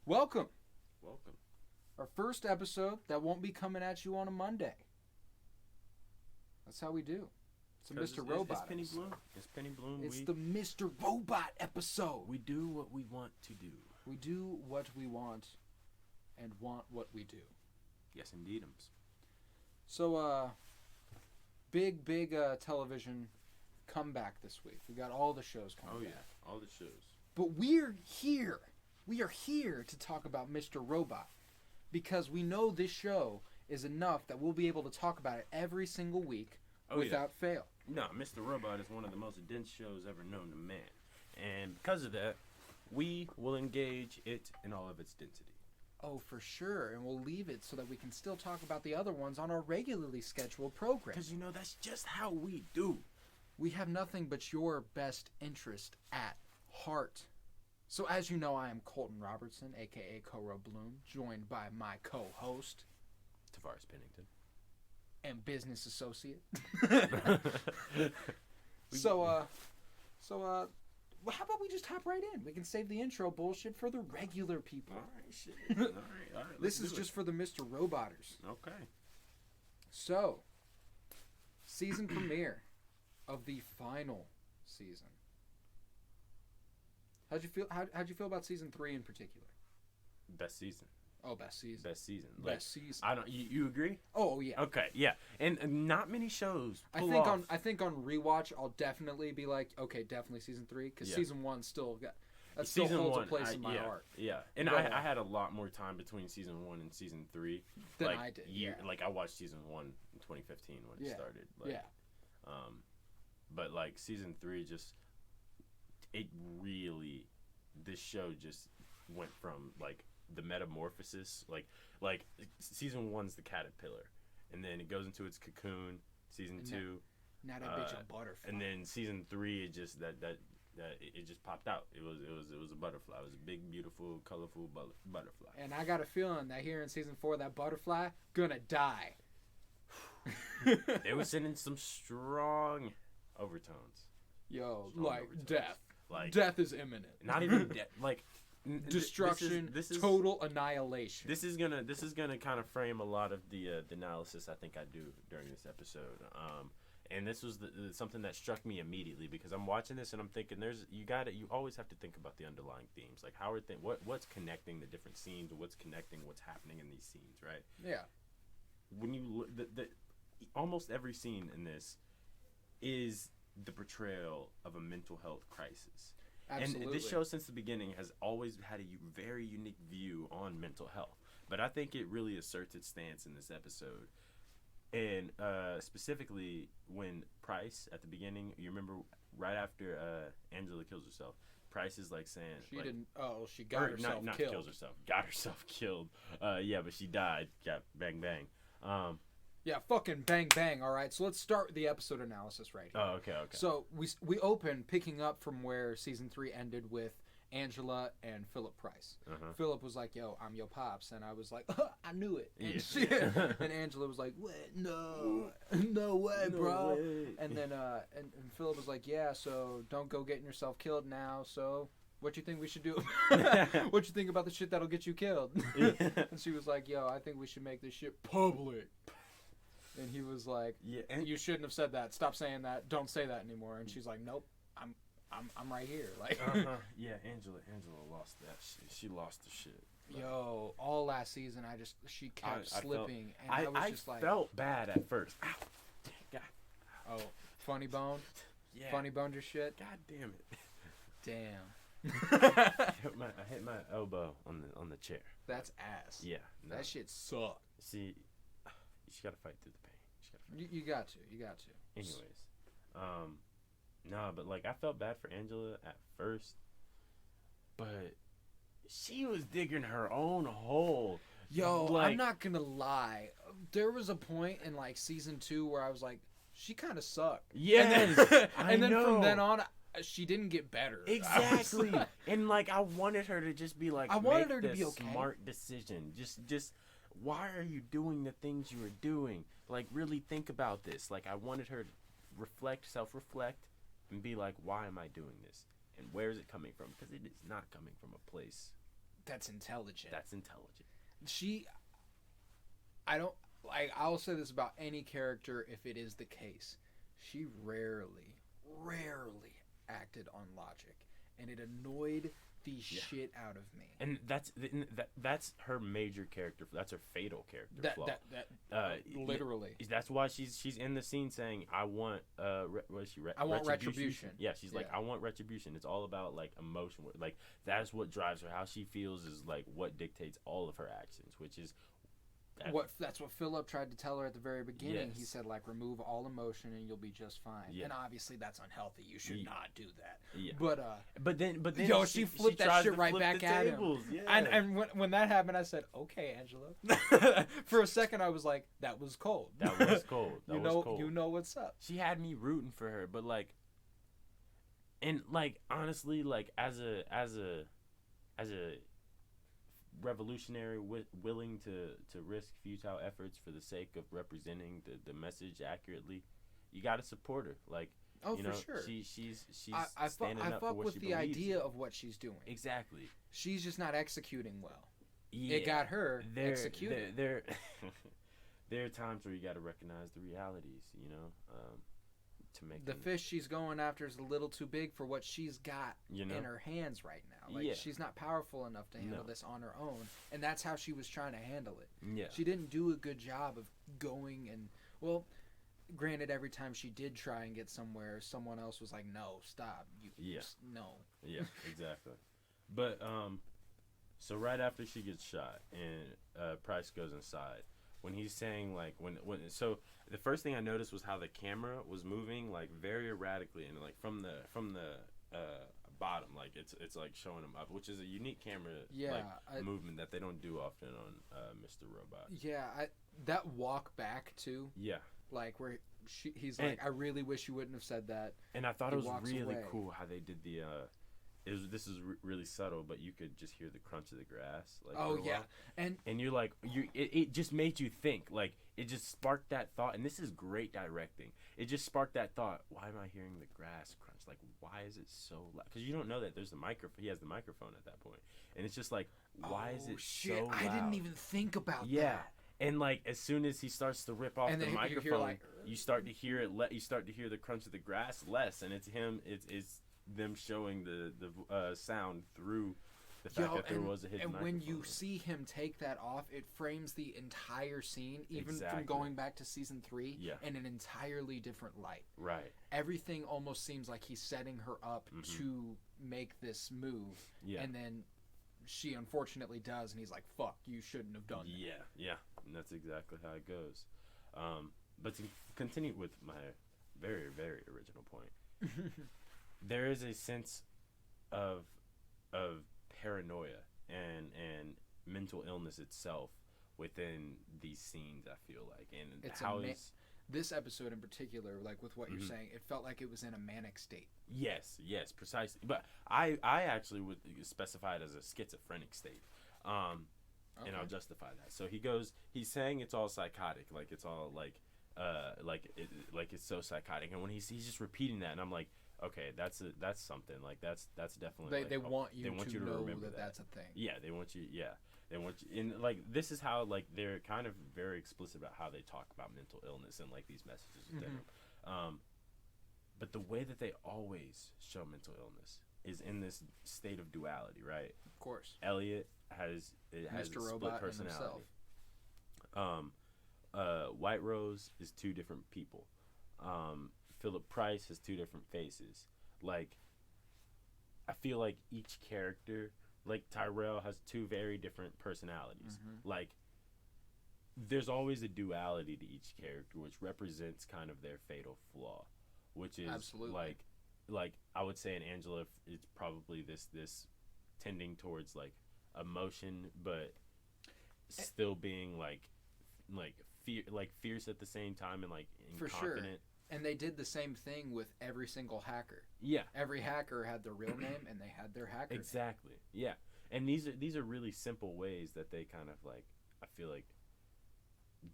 Welcome. Welcome. Our first episode that won't be coming at you on a Monday. That's how we do. It's a Mr. Robot. It's Penny Bloom. It's Penny Bloom. It's the Mr. Robot episode. We do what we want to do. We do what we want and want what we do. Yes, indeedums. So, big television comeback this week. We got all the shows coming back. Yeah, all the shows. But we're here. We are here to talk about Mr. Robot because we know this show is enough that we'll be able to talk about it every single week without fail. No, Mr. Robot is one of the most dense shows ever known to man. And because of that, we will engage it in all of its density. Oh, for sure. And we'll leave it so that we can still talk about the other ones on our regularly scheduled program. Because, that's just how we do. We have nothing but your best interest at heart. So as you know, I am Colton Robertson, a.k.a. Coro Bloom, joined by my co-host, Tavares Pennington. And business associate. So how about we just hop right in? We can save the intro bullshit for the regular people. All right, shit. All right. This is just for the Mr. Roboters. Okay. So, season premiere of the final season. How'd you feel about season 3 in particular? Best season. Oh, best season. Best season. Best season. I don't. You agree? Oh yeah. Okay. Yeah. And not many shows. I think on rewatch I'll definitely be like, okay, definitely season 3 because season 1 still holds a place in my heart. Yeah. And I had a lot more time between season 1 and season 3 than I did. Like I watched season 1 in 2015 when it started. But like season 3 this show just went from like the metamorphosis, like season 1's the caterpillar, and then it goes into its cocoon. Season 2, now that bitch a butterfly, and then season 3 it just it just popped out. It was a butterfly. It was a big, beautiful, colorful butterfly. And I got a feeling that here in season 4, that butterfly gonna die. They were sending some strong overtones. Yo, death. Like death is imminent. Not even death. Like destruction. This is total annihilation. This is gonna kind of frame a lot of the analysis I think I do during this episode. And this was something that struck me immediately because I'm watching this and I'm thinking you always have to think about the underlying themes, like what's connecting the different scenes, what's connecting what's happening in these scenes, right? Yeah. When you almost every scene in this is the portrayal of a mental health crisis. Absolutely. And this show since the beginning has always had a very unique view on mental health. But I think it really asserts its stance in this episode. And specifically when Price, at the beginning, you remember right after Angela kills herself, Price is like saying... she got herself not killed. Kills herself. Got herself killed. But she died. Got bang, bang. Yeah, fucking bang, bang, all right? So let's start the episode analysis right here. Oh, okay. So we open picking up from where season 3 ended with Angela and Philip Price. Uh-huh. Philip was like, yo, I'm your pops. And I was like, I knew it. And Angela was like, what? No way, bro. Way. And then and Philip was like, yeah, so don't go getting yourself killed now, so... What you think we should do? What you think about the shit that'll get you killed? And she was like, yo, I think we should make this shit public. And he was like, you shouldn't have said that. Stop saying that. Don't say that anymore. And she's like, nope, I'm right here. Like, yeah, Angela lost that shit. She lost the shit. Yo, all last season, she kept slipping. And I was just like, felt bad at first. Ow. God. Oh, funny bone? Yeah. Funny boned your shit? God damn it. Damn. I hit my elbow on the chair. That's ass. Yeah. No. That shit sucked. See, you just gotta fight through the pain. You got to. Anyways, but like I felt bad for Angela at first, but she was digging her own hole. Yo, I'm not gonna lie. There was a point in like season 2 where I was like, she kind of sucked. Yes, and then from then on, she didn't get better. Exactly. And like I wanted her to just be like, make the smart decision. Just why are you doing the things you are doing? Like really think about this. Like I wanted her to self-reflect, and be like, why am I doing this? And where is it coming from? Because it is not coming from a place That's intelligent. That's intelligent. I'll say this about any character if it is the case. She rarely acted on logic, and it annoyed the shit out of me. And that's her major character. That's her fatal character flaw. Literally. That's why she's in the scene saying, "I want what is she? I want retribution." Yeah, she's like, "I want retribution." It's all about like emotion. Like that's what drives her. How she feels is like what dictates all of her actions, which is. That's what Philip tried to tell her at the very beginning. Yes. He said, like, remove all emotion and you'll be just fine. Yeah. And obviously that's unhealthy. You should not do that. Yeah. But then she flipped that shit right back at him. Yeah. And when that happened, I said, okay, Angela. For a second, I was like, that was cold. That was cold. That was cold. You know what's up. She had me rooting for her, but like, and like honestly, like as a revolutionary willing to risk futile efforts for the sake of representing the message accurately, you got to support her. Like, for sure. She's I standing up for what she believes. fuck with the idea of what she's doing. Exactly. She's just not executing well. Yeah. It got her executing. There are times where you got to recognize the realities, to make the fish she's going after is a little too big for what she's got in her hands right now. Like she's not powerful enough to handle this on her own, and that's how she was trying to handle it. Yeah. She didn't do a good job of going and granted, every time she did try and get somewhere, someone else was like, "No, stop. No." Yeah, exactly. But so right after she gets shot and Price goes inside, when he's saying like so the first thing I noticed was how the camera was moving like very erratically and like from the bottom, like it's like showing him up, which is a unique camera movement that they don't do often on Mr. Robot. Yeah, that walk back too. Yeah. Like where he's like, I really wish you wouldn't have said that. And I thought it was really cool how they did the. This is really subtle, but you could just hear the crunch of the grass. Like, and you're like, it just made you think. Like it just sparked that thought, and this is great directing. It just sparked that thought. Why am I hearing the grass crunch? Like, why is it so loud? Because you don't know that there's the microphone. He has the microphone at that point, and it's just like, why is it so loud? I didn't even think about that. Yeah. And like as soon as he starts to rip off the microphone, you start to hear it. You start to hear the crunch of the grass less, and it's him. It's them showing the sound through the fact that there was a hidden microphone. And when you see him take that off, it frames the entire scene, even from going back to season 3, in an entirely different light. Right. Everything almost seems like he's setting her up to make this move, and then she unfortunately does, and he's like, "Fuck, you shouldn't have done that." Yeah, and that's exactly how it goes. But to continue with my very, very original point, there is a sense of paranoia and mental illness itself within these scenes. I feel like, and it's how this episode in particular, like with what you're saying, it felt like it was in a manic state. Yes, precisely. But I actually would specify it as a schizophrenic state. And I'll justify that. So he's saying it's all psychotic, like it's all like it's so psychotic. And when he's just repeating that, and I'm like, okay, that's something. Like that's definitely they want you to know remember that's a thing. Yeah, they want you. Yeah, they want you. And like this is how like they're kind of very explicit about how they talk about mental illness and like these messages with them. But the way that they always show mental illness is in this state of duality, right? Of course. Elliot has Mr. a split Robot personality. Himself. White Rose is two different people. Philip Price has two different faces. Like, I feel like each character, like Tyrell, has two very different personalities. Like, there's always a duality to each character, which represents kind of their fatal flaw, which is like I would say in Angela, it's probably this tending towards like emotion, but still being like fierce at the same time and like for confident. Sure. And they did the same thing with every single hacker. Yeah. Every hacker had their real name and they had their hacker exactly. Name. Yeah. And these are really simple ways that they kind of like, I feel like,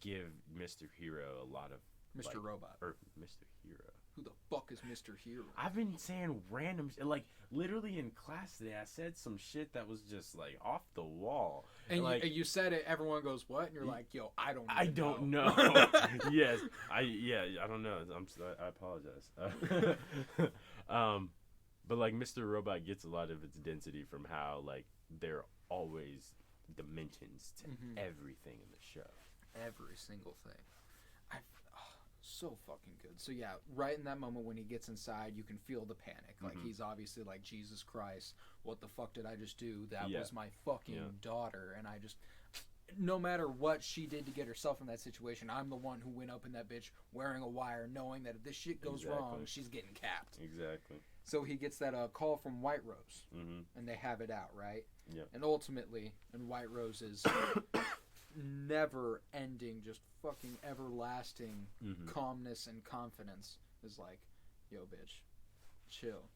give Mr. Hero a lot of Mr. Robot or Mr. Hero. Who the fuck is Mr. Hero? I've been saying random like literally in class today. I said some shit that was just like off the wall. And like you said it. Everyone goes, "What?" And you're like, "Yo, I don't know. Yes, I don't know. I apologize. But like Mr. Robot gets a lot of its density from how like there are always dimensions to everything in the show. Every single thing. So fucking good. So yeah, right in that moment when he gets inside, you can feel the panic. Like he's obviously like, Jesus Christ, what the fuck did I just do? That was my fucking daughter, and I just, no matter what she did to get herself in that situation, I'm the one who went up in that bitch wearing a wire, knowing that if this shit goes wrong, she's getting capped. Exactly. So he gets that call from White Rose, and they have it out, right? Yeah. And ultimately, in White Rose's never-ending, just fucking everlasting calmness and confidence is like, yo, bitch, chill.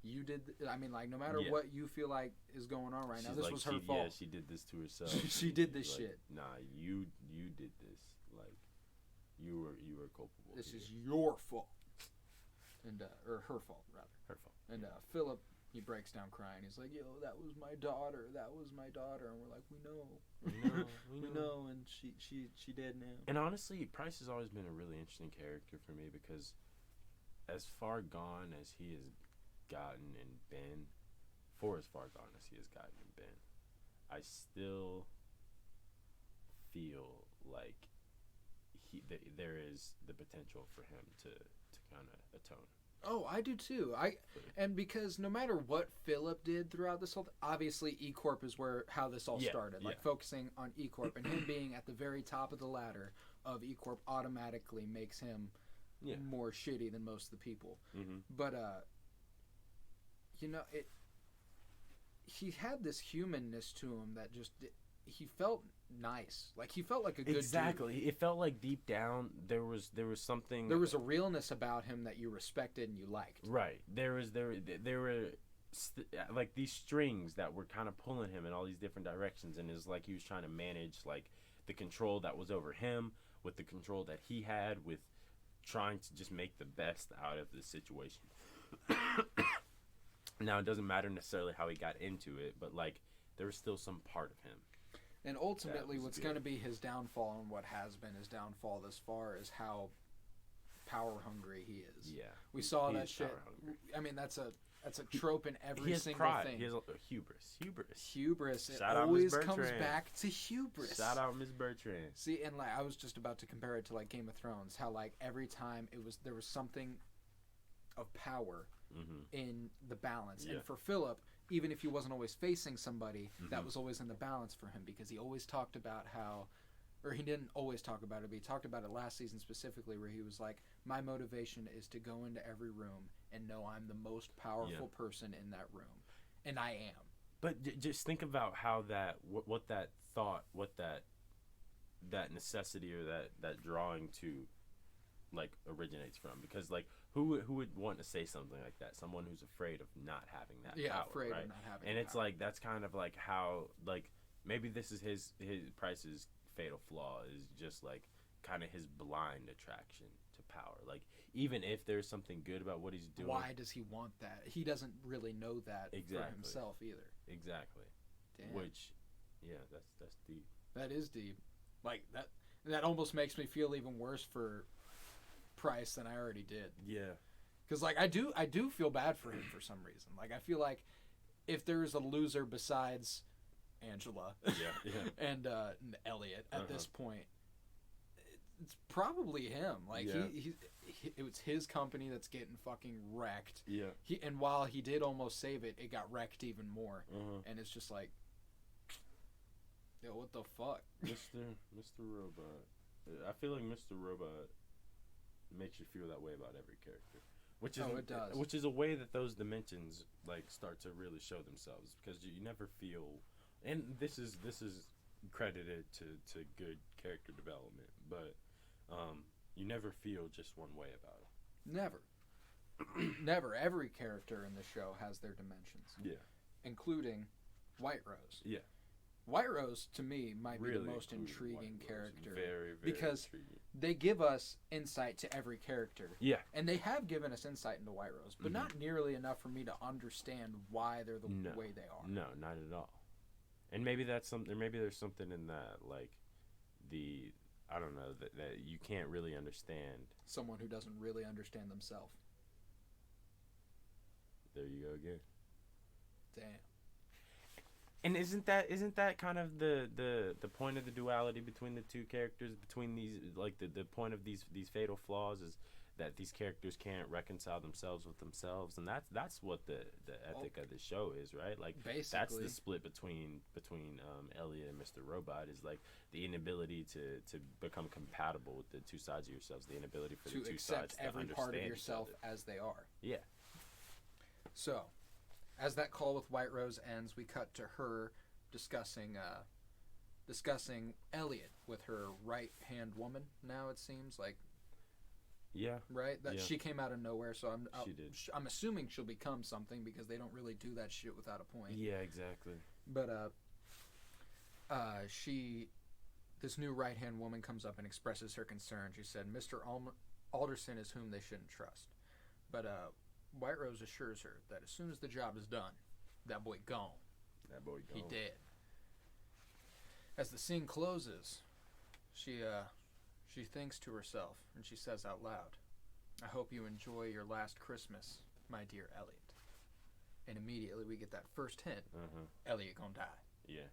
You did. I mean, like, no matter what you feel like is going on right now, this was her fault. Yeah, she did this to herself. She did this like, shit. Nah, you did this. Like, you were culpable. This is your fault. And or her fault rather. Her fault. And Philip, he breaks down crying. He's like, "Yo, that was my daughter. That was my daughter." And we're like, "We know, we know." And she dead now. And honestly, Price has always been a really interesting character for me because, as far gone as he has gotten and been, for as far gone as he has gotten and been, I still feel like there is the potential for him to kind of atone. Oh, I do too. And because no matter what Philip did throughout this whole, obviously E Corp is how this all started. Like focusing on E Corp and him being at the very top of the ladder of E Corp automatically makes him more shitty than most of the people. But you know, he had this humanness to him that just he felt nice. Like he felt like a good dude. It felt like deep down there was something. There was a realness about him that you respected and you liked. Right. There were like these strings that were kind of pulling him in all these different directions, and it's like he was trying to manage like the control that was over him with the control that he had with trying to just make the best out of the situation. Now it doesn't matter necessarily how he got into it, but like there was still some part of him. And ultimately, what's going to be his downfall, and what has been his downfall thus far, is how power hungry he is. Yeah, we saw that shit. I mean, that's a trope in every single thing. He has hubris. It Shout always comes back to hubris. Shout out Miss Bertrand. See, and like I was just about to compare it to like Game of Thrones, how like every time there was something of power in the balance, and for Philip, even if he wasn't always facing somebody, that was always in the balance for him, because he always talked about how, or he didn't always talk about it, but he talked about it last season specifically, where he was like, my motivation is to go into every room and know I'm the most powerful person in that room. And I am. But just think about how what that thought, that necessity or that drawing to like originates from, because like who would want to say something like that? Someone who's afraid of not having that power, afraid right? of not having and that it's power. like that's kind of like how like maybe this is his Price's fatal flaw, is just like kind of his blind attraction to power. Like even if there's something good about what he's doing, why does he want that? He doesn't really know that for himself either. Exactly. Damn. Which that's deep. That is deep. Like that almost makes me feel even worse for Price than I already did. Yeah. Because like I do feel bad for him for some reason. Like I feel like if there's a loser besides Angela and Elliot at this point, it's probably him. Like it was his company that's getting fucking wrecked. Yeah. And while he did almost save it, it got wrecked even more. And it's just like, yo, what the fuck? Mr. Robot. I feel like Mr. Robot makes you feel that way about every character, which is it does. Which is a way that those dimensions like start to really show themselves, because you never feel, and this is credited to good character development, but you never feel just one way about it. Never. Every character in the show has their dimensions. Yeah. Including White Rose. Yeah. White Rose, to me, might be Really the most included intriguing White Rose. character. Very because intriguing. they give us insight to every character. Yeah. And they have given us insight into White Rose, but not nearly enough for me to understand why they're the way they are. No, not at all. And maybe that's something. Maybe there's something in that, like I don't know, that you can't really understand. Someone who doesn't really understand themselves. There you go again. Damn. And isn't that kind of the point of the duality between the two characters, between these, like the point of these fatal flaws is that these characters can't reconcile themselves with themselves, and that's what the ethic of the show is, right? Like basically, that's the split between Elliot and Mr. Robot, is like the inability to become compatible with the two sides of yourselves, the inability for the two sides to every understand part of yourself as they are. Yeah. So, as that call with White Rose ends, we cut to her discussing Elliot with her right-hand woman. Now it seems like. Yeah. Right? That yeah. She came out of nowhere, so she did. I'm assuming she'll become something because they don't really do that shit without a point. Yeah, exactly. But this new right-hand woman comes up and expresses her concern. She said, Mr. Alderson is whom they shouldn't trust. But White Rose assures her that as soon as the job is done, that boy gone. That boy gone. He dead. As the scene closes, she thinks to herself, and she says out loud, I hope you enjoy your last Christmas, my dear Elliot. And immediately we get that first hint. Elliot gonna die. Yeah.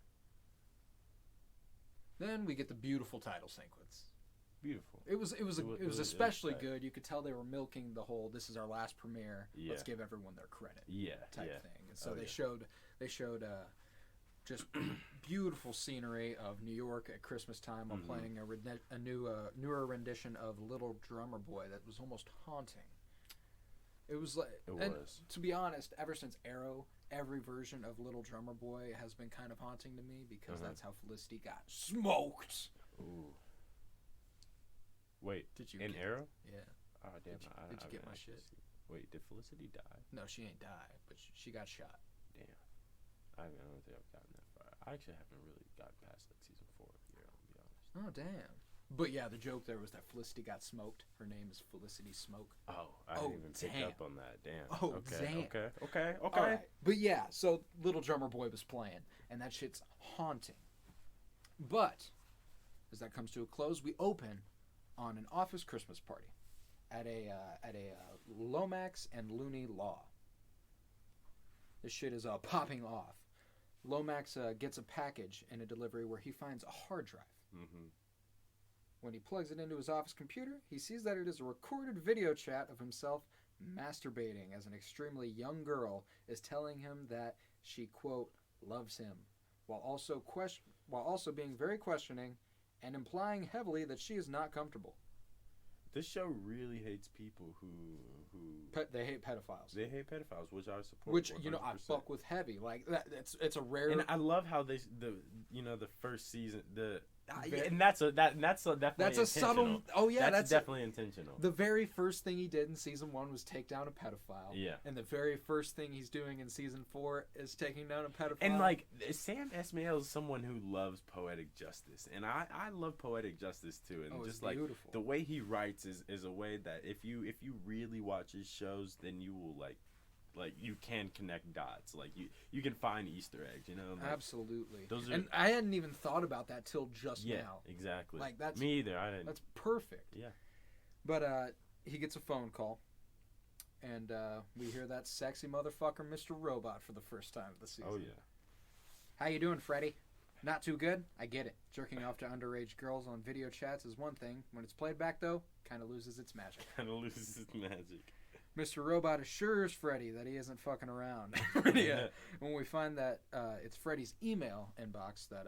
Then we get the beautiful title sequence. Beautiful. It was especially good. You could tell they were milking the whole "this is our last premiere. Yeah. Let's give everyone their credit." Type thing. And so they showed just beautiful scenery of New York at Christmas time while playing a newer rendition of Little Drummer Boy that was almost haunting. It was like, to be honest, ever since Arrow, every version of Little Drummer Boy has been kind of haunting to me because that's how Felicity got smoked. Ooh. Wait, did you in Arrow? Yeah. Oh damn! Did you get my shit? Wait, did Felicity die? No, she ain't died, but she got shot. Damn. I don't think I've gotten that far. I actually haven't really gotten past like season 4 of the Arrow, to be honest. Oh damn! But yeah, the joke there was that Felicity got smoked. Her name is Felicity Smoke. Oh, I didn't even pick up on that. Damn. Oh, okay, damn. Okay. All right. But yeah, so Little Drummer Boy was playing, and that shit's haunting. But as that comes to a close, we open on an office Christmas party at a Lomax and Looney Law. This shit is popping off. Lomax gets a package in a delivery where he finds a hard drive. When he plugs it into his office computer, he sees that it is a recorded video chat of himself masturbating as an extremely young girl is telling him that she, quote, loves him, while also being very questioning and implying heavily that she is not comfortable. This show really hates people who they hate pedophiles. They hate pedophiles, which I support. Which 100%. I fuck with heavy. Like that. It's a rare. And I love how the first season and that's definitely a subtle. Oh yeah, that's definitely intentional. The very first thing he did in season 1 was take down a pedophile. Yeah. And the very first thing he's doing in season 4 is taking down a pedophile. And like Sam Esmail is someone who loves poetic justice, and I love poetic justice too. And just like beautiful. The way he writes is a way that if you really watch his shows, then you will like you can connect dots. Like you can find Easter eggs, you know. Like, absolutely. And I hadn't even thought about that till just now. Yeah, exactly. Like that's me either. I didn't. That's perfect. Yeah. But he gets a phone call, and we hear that sexy motherfucker, Mr. Robot, for the first time of the season. Oh yeah. How you doing, Freddy? Not too good? I get it. Jerking off to underage girls on video chats is one thing. When it's played back, though, kind of loses its magic. Mr. Robot assures Freddy that he isn't fucking around. When we find that it's Freddy's email inbox that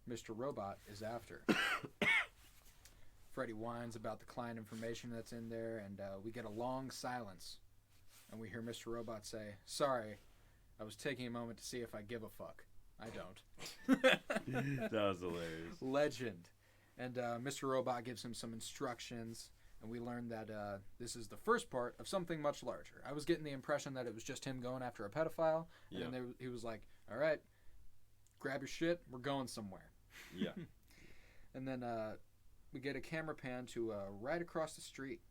Mr. Robot is after. Freddy whines about the client information that's in there, and we get a long silence. And we hear Mr. Robot say, sorry, I was taking a moment to see if I give a fuck. I don't. That was hilarious. Legend. And Mr. Robot gives him some instructions. And we learned that this is the first part of something much larger. I was getting the impression that it was just him going after a pedophile. And then he was like, all right, grab your shit. We're going somewhere. Yeah. And then we get a camera pan to right across the street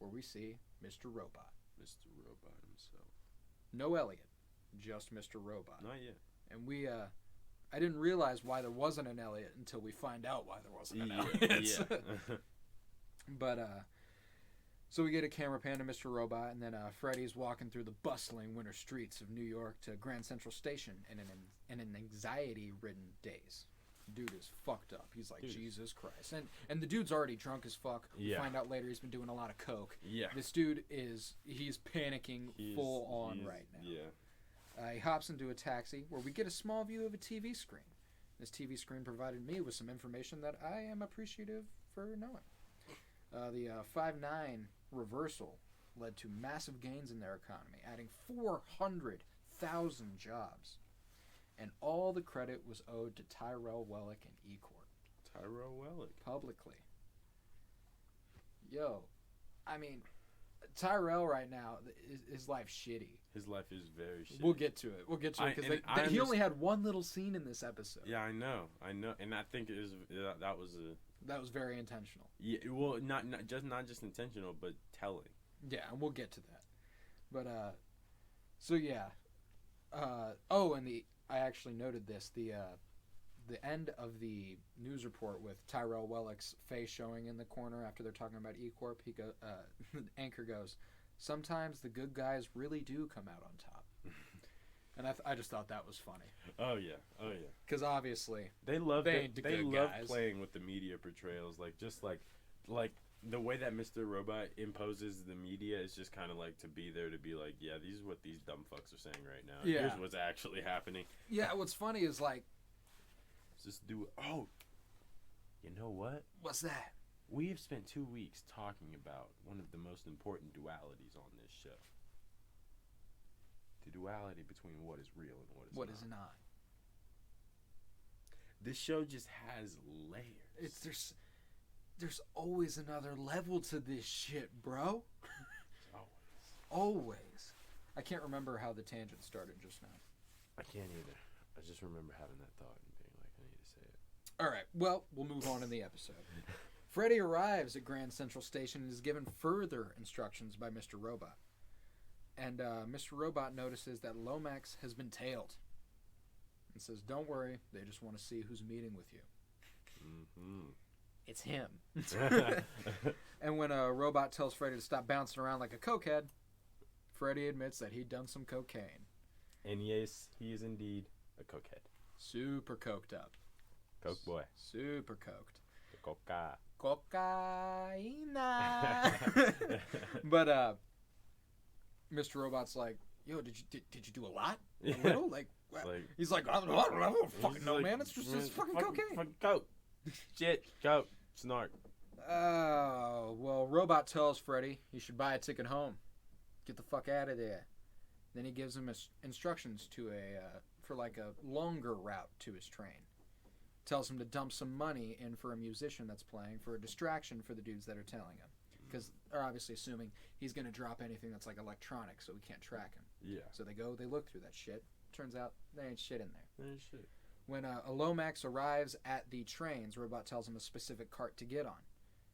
where we see Mr. Robot. Mr. Robot himself. No Elliot, just Mr. Robot. Not yet. And I didn't realize why there wasn't an Elliot until we find out why there wasn't an Elliot. Yeah. But, so we get a camera pan to Mr. Robot, and then Freddy's walking through the bustling winter streets of New York to Grand Central Station in an anxiety-ridden daze. Dude is fucked up. He's like, Jesus Christ. And the dude's already drunk as fuck. We find out later he's been doing a lot of coke. Yeah. This dude he's panicking full on right now. Yeah. He hops into a taxi where we get a small view of a TV screen. This TV screen provided me with some information that I am appreciative for knowing. The 5'9" reversal led to massive gains in their economy, adding 400,000 jobs. And all the credit was owed to Tyrell Wellick and E-Corp. Tyrell Wellick. Publicly. Yo, I mean, Tyrell right now, his life's shitty. His life is very shitty. We'll get to it. Because he only had one little scene in this episode. Yeah, I know. And I think that was very intentional. Yeah, well, not just intentional, but telling. Yeah, and we'll get to that. But so yeah. And I actually noted this. The end of the news report with Tyrell Wellick's face showing in the corner after they're talking about E-Corp, the anchor goes, "Sometimes the good guys really do come out on top." And I just thought that was funny. Oh yeah. Because obviously they love guys. Playing with the media portrayals, like the way that Mr. Robot imposes the media is just kind of like to be there to be like, yeah, these is what these dumb fucks are saying right now. Yeah. Here's what's actually happening. Yeah, what's funny is like, just do. Oh, you know what? What's that? We've spent 2 weeks talking about one of the most important dualities on this show. The duality between what is real and what is not. This show just has layers. There's always another level to this shit, bro. Always. I can't remember how the tangent started just now. I can't either. I just remember having that thought and being like, I need to say it. All right. Well, we'll move on in the episode. Freddy arrives at Grand Central Station and is given further instructions by Mr. Robot. And Mr. Robot notices that Lomax has been tailed. And says, "Don't worry, they just want to see who's meeting with you." Mm-hmm. It's him. And when Robot tells Freddy to stop bouncing around like a cokehead, Freddy admits that he'd done some cocaine. And yes, he is indeed a cokehead. Super coked up. Coke boy. Super coked. The coca. Cocaina. But Mr. Robot's like, "Yo, did you do a lot? A little? Like he's like, I don't fucking know, man. It's just fucking cocaine. Fucking coke. Shit. Coke. Snark." Oh, well, Robot tells Freddy he should buy a ticket home. Get the fuck out of there. Then he gives him instructions for like a longer route to his train. Tells him to dump some money in for a musician that's playing for a distraction for the dudes that are tailing him. Because they're obviously assuming he's going to drop anything that's like electronic so we can't track him. Yeah. So they look through that shit. Turns out there ain't shit in there. There ain't shit. When a Lomax arrives at the trains, Robot tells him a specific cart to get on.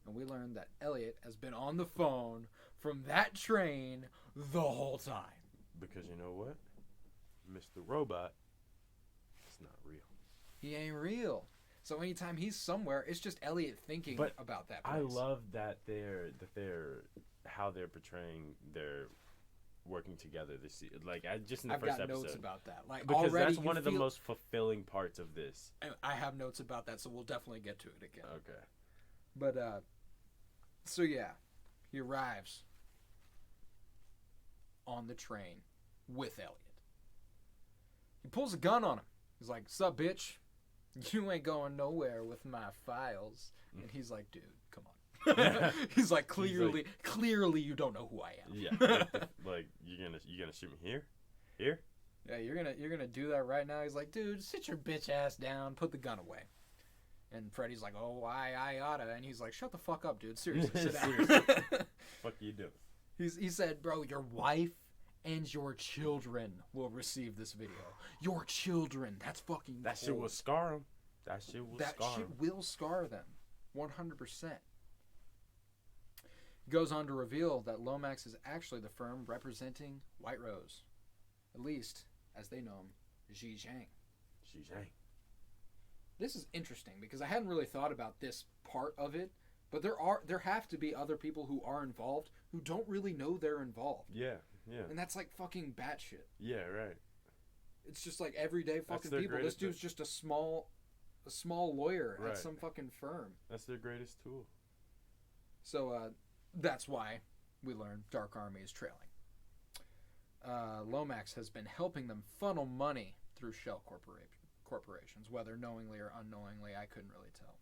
And we learn that Elliot has been on the phone from that train the whole time. Because you know what? Mr. Robot is not real. He ain't real. So anytime he's somewhere, it's just Elliot thinking about that place. I love that they're how they're portraying their working together this season. Like just in the first episode. I've got notes about that. Like because that's one of the most fulfilling parts of this. I have notes about that, so we'll definitely get to it again. Okay. But so yeah, he arrives on the train with Elliot. He pulls a gun on him. He's like, "Sup, bitch? You ain't going nowhere with my files." And he's like, "Dude, come on." He's like, clearly you don't know who I am. Yeah. Like you're gonna shoot me here? Here? Yeah, you're gonna do that right now. He's like, "Dude, sit your bitch ass down, put the gun away." And Freddy's like, "Oh, I oughta." And he's like, "Shut the fuck up, dude. Seriously, sit down." Fuck you doing? He said, "Bro, your wife and your children will receive this video. Your children. That's fucking That cool. shit will scar them. That shit will scar them. 100%. He goes on to reveal that Lomax is actually the firm representing White Rose. At least, as they know him, Xi Zhang. Xi Zhang. This is interesting because I hadn't really thought about this part of it, but there have to be other people who are involved who don't really know they're involved. Yeah. And that's like fucking batshit. Yeah, right. It's just like everyday fucking people. This dude's just a small lawyer at some fucking firm. That's their greatest tool. So that's why we learn Dark Army is trailing. Lomax has been helping them funnel money through shell corporations, whether knowingly or unknowingly, I couldn't really tell.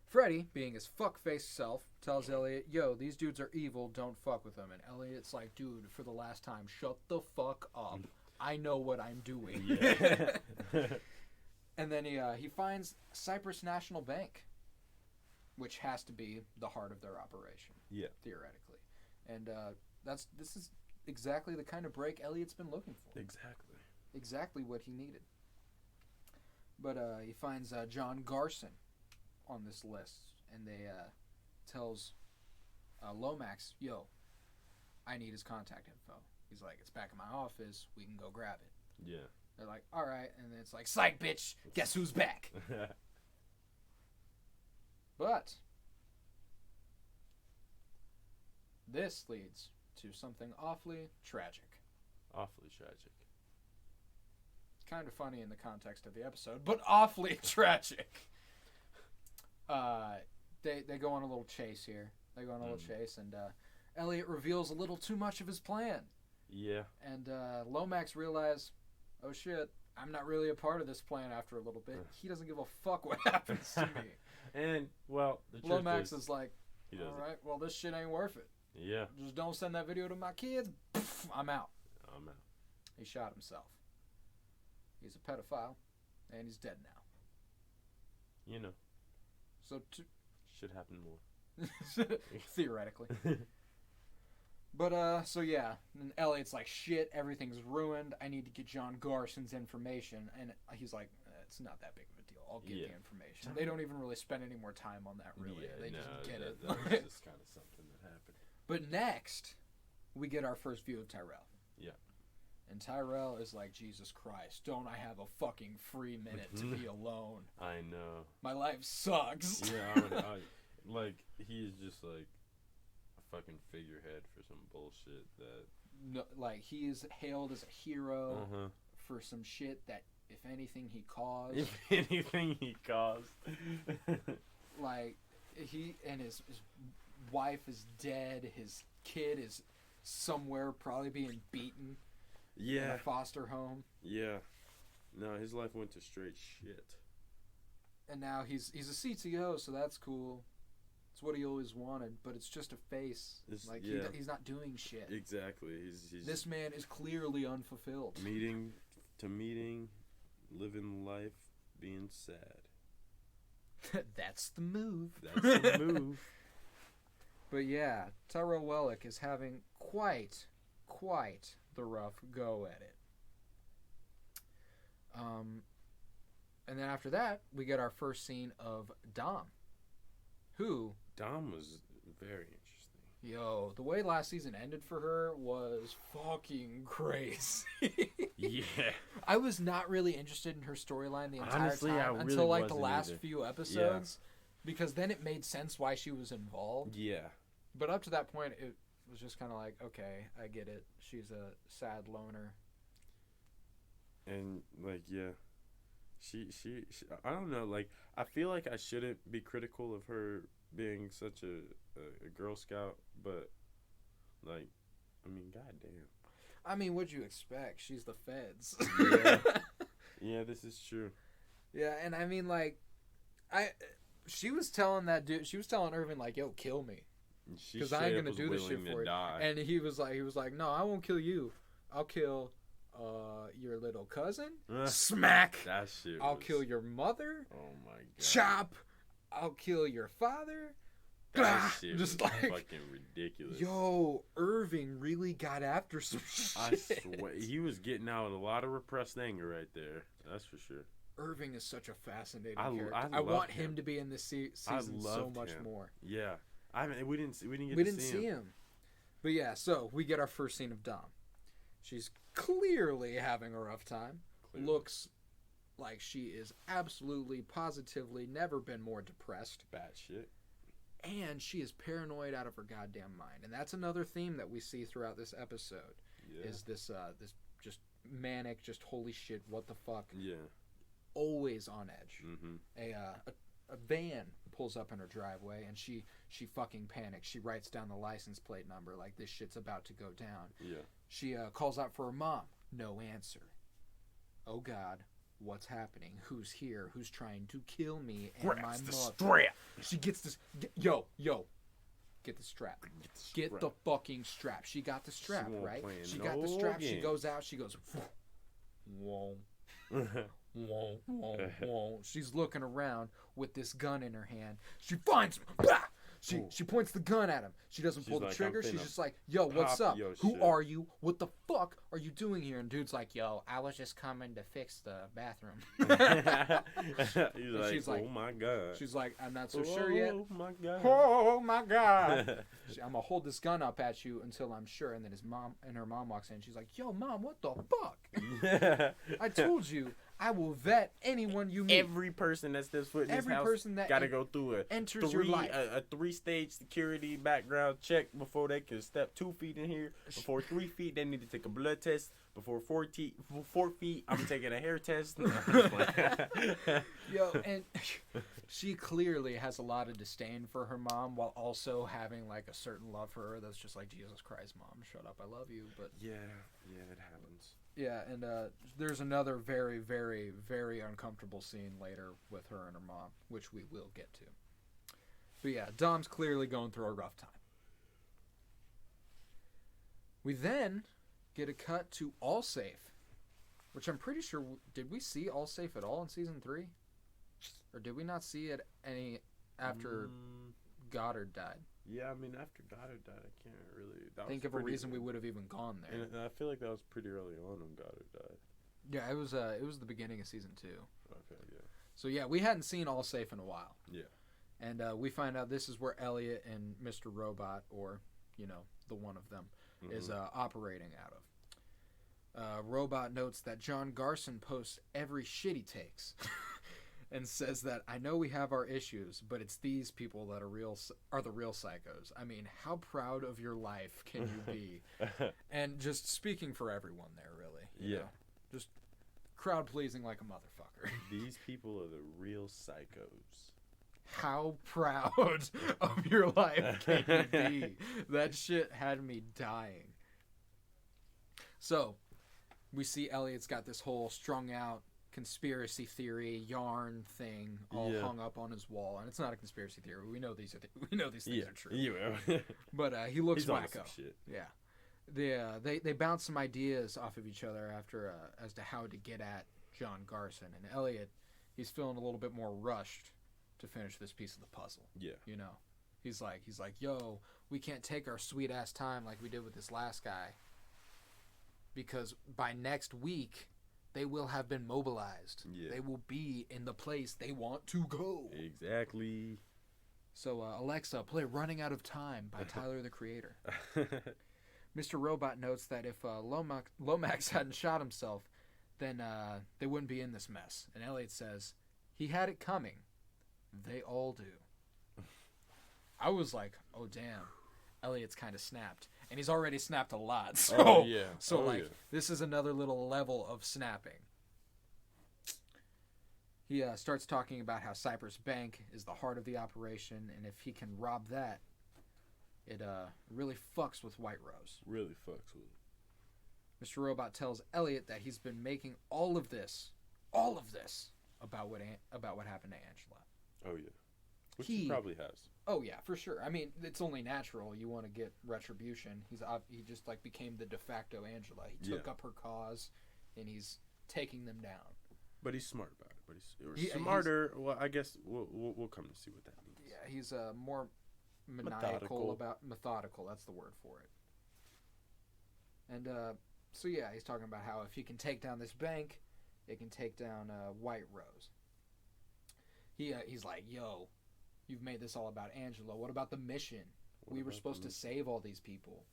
Freddy, being his fuck-faced self, tells Elliot, yo, these dudes are evil, don't fuck with them. And Elliot's like, dude, for the last time, shut the fuck up. I know what I'm doing. Yeah. And then he finds Cyprus National Bank, which has to be the heart of their operation, theoretically. And this is exactly the kind of break Elliot's been looking for. Exactly what he needed. But he finds John Garson on this list, and they tells Lomax, yo, I need his contact info. He's like, it's back in my office, we can go grab it. Yeah. They're like, all right, and then it's like, psych, bitch, guess who's back? But this leads to something awfully tragic. Awfully tragic. Kind of funny in the context of the episode, but awfully tragic. They go on a little chase here. They go on a little chase, and Elliot reveals a little too much of his plan. Yeah. And Lomax realizes, oh shit, I'm not really a part of this plan after a little bit. He doesn't give a fuck what happens to me. And, well, the truth Lomax is like, all right, well, this shit ain't worth it. Yeah. Just don't send that video to my kids. Pff, I'm out. He shot himself. He's a pedophile, and he's dead now. You know. So should happen more. Theoretically. But, so yeah. And Elliot's like, shit, everything's ruined. I need to get John Garson's information. And he's like, it's not that big of a deal. I'll get the information. They don't even really spend any more time on that, really. They just get it. That was just kind of something that happened. But next, we get our first view of Tyrell. Yeah. And Tyrell is like, Jesus Christ, don't I have a fucking free minute to be alone? I know. My life sucks. Yeah, like, he's just like a fucking figurehead for some bullshit that... No, like, he is hailed as a hero for some shit that, if anything, he caused. If anything he caused. Like, he and his wife is dead. His kid is somewhere probably being beaten. Yeah. In a foster home. Yeah. No, his life went to straight shit. And now he's a CTO, so that's cool. It's what he always wanted, but it's just a face. He's not doing shit. Exactly. He's this man is clearly unfulfilled. Meeting to meeting, living life, being sad. That's the move. That's the move. But yeah, Tyrell Wellick is having quite the rough go at it. And then after that, we get our first scene of Dom. Dom was very interesting. Yo, the way last season ended for her was fucking crazy. Yeah. I was not really interested in her storyline the entire Honestly, time I until really like the wasn't last either. few episodes. Because then it made sense why she was involved. Yeah. But up to that point, it was just kind of like, okay, I get it. She's a sad loner. And, like, yeah. She I don't know, like, I feel like I shouldn't be critical of her being such a Girl Scout, but, like, I mean, goddamn. I mean, what'd you expect? She's the feds. Yeah. Yeah, this is true. Yeah, and I mean, like, she was telling that dude, she was telling Irvin, like, yo, kill me. Because I ain't going to do this shit for you. And he was like, no, I won't kill you. I'll kill your little cousin. Smack. That shit. I'll kill your mother. Oh, my God. Chop. I'll kill your father. That shit just was like fucking ridiculous. Yo, Irving really got after some shit. I swear, he was getting out a lot of repressed anger right there. That's for sure. Irving is such a fascinating I character. love I want him. him to be in this season so much him. more. Yeah, we didn't see him. But yeah, so we get our first scene of Dom. She's clearly having a rough time. Clearly. Looks like she is absolutely, positively never been more depressed. Bad shit. And she is paranoid out of her goddamn mind. And that's another theme that we see throughout this episode. Yeah. Is this just manic, just holy shit, what the fuck? Yeah. Always on edge. Mm-hmm. A van pulls up in her driveway and she fucking panics. She writes down the license plate number like this shit's about to go down. Yeah. She calls out for her mom. No answer. Oh God, what's happening? Who's here? Who's trying to kill me and my mother? Strap. She gets this. Yo. Get the strap. Get the fucking strap. She got the strap, right? She got the strap. Game. She goes out. She goes. Whoa. Whoa, whoa, whoa. She's looking around with this gun in her hand. She finds him. Bah! She points the gun at him. She doesn't pull the trigger. She's just like, yo, what's up? Who are you? What the fuck are you doing here? And dude's like, yo, I was just coming to fix the bathroom. She's like, oh my God. She's like, I'm not so sure yet. Oh my God. Oh my God. I'm going to hold this gun up at you until I'm sure. And then her mom walks in. She's like, yo, Mom, what the fuck? I told you. I will vet anyone you meet. Every person that steps foot in this house got to go through a 3-stage security background check before they can step 2 feet in here. Before 3 feet, they need to take a blood test. Before 4 feet, I'm taking a hair test. Yo, and she clearly has a lot of disdain for her mom while also having like a certain love for her that's just like, Jesus Christ, Mom, shut up, I love you. But yeah, it happens. Yeah, and there's another very, very, very uncomfortable scene later with her and her mom, which we will get to. But yeah, Dom's clearly going through a rough time. We then get a cut to Allsafe, which I'm pretty sure, did we see Allsafe at all in Season 3? Or did we not see it any after Goddard died? Yeah, I mean, after Goddard died, I can't really... think of a reason we would have even gone there. And I feel like that was pretty early on when Goddard died. Yeah, it was the beginning of Season 2. Okay, yeah. So yeah, we hadn't seen Allsafe in a while. Yeah. And we find out this is where Elliot and Mr. Robot, or, the one of them, is operating out of. Robot notes that John Garson posts every shit he takes. And says that, I know we have our issues, but it's these people that are the real psychos. I mean, how proud of your life can you be? And just speaking for everyone there, really. You know, just crowd pleasing like a motherfucker. These people are the real psychos. How proud of your life can you be? That shit had me dying. So, we see Elliot's got this whole strung out conspiracy theory yarn thing all hung up on his wall, and it's not a conspiracy theory. We know these things are true. Yeah. But he looks He's wacko. Yeah. They bounce some ideas off of each other after as to how to get at John Garson, and Elliot, he's feeling a little bit more rushed to finish this piece of the puzzle. Yeah. He's like, yo, we can't take our sweet ass time like we did with this last guy, because by next week they will have been mobilized. Yeah. They will be in the place they want to go. Exactly. So, Alexa, play Running Out of Time by Tyler, the Creator. Mr. Robot notes that if Lomax hadn't shot himself, then they wouldn't be in this mess. And Elliot says, he had it coming. They all do. I was like, oh, damn. Elliot's kind of snapped. And he's already snapped a lot. So, this is another little level of snapping. He starts talking about how Cypress Bank is the heart of the operation, and if he can rob that, it really fucks with White Rose. Really fucks with it. Mr. Robot tells Elliot that he's been making all of this about what happened to Angela. Oh, yeah. Which he probably has. Oh, yeah, for sure. I mean, it's only natural. You want to get retribution. He just, became the de facto Angela. He took up her cause, and he's taking them down. But he's smart about it. But he's smarter. Well, I guess we'll come to see what that means. Yeah, he's more methodical. That's the word for it. And so yeah, he's talking about how if he can take down this bank, it can take down White Rose. He's like, yo, you've made this all about Angela. What about the mission? We were supposed to save all these people.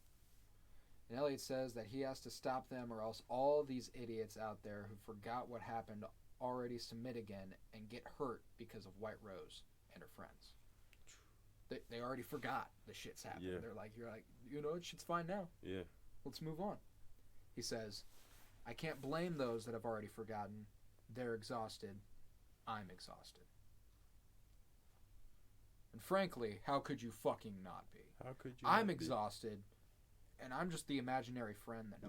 And Elliot says that he has to stop them, or else all these idiots out there who forgot what happened already submit again and get hurt because of White Rose and her friends. They already forgot the shit's happened. Yeah. You're like, shit's fine now. Yeah. Let's move on. He says, I can't blame those that have already forgotten. They're exhausted. I'm exhausted. And frankly, how could you fucking not be? How could you? I'm exhausted, and I'm just the imaginary friend that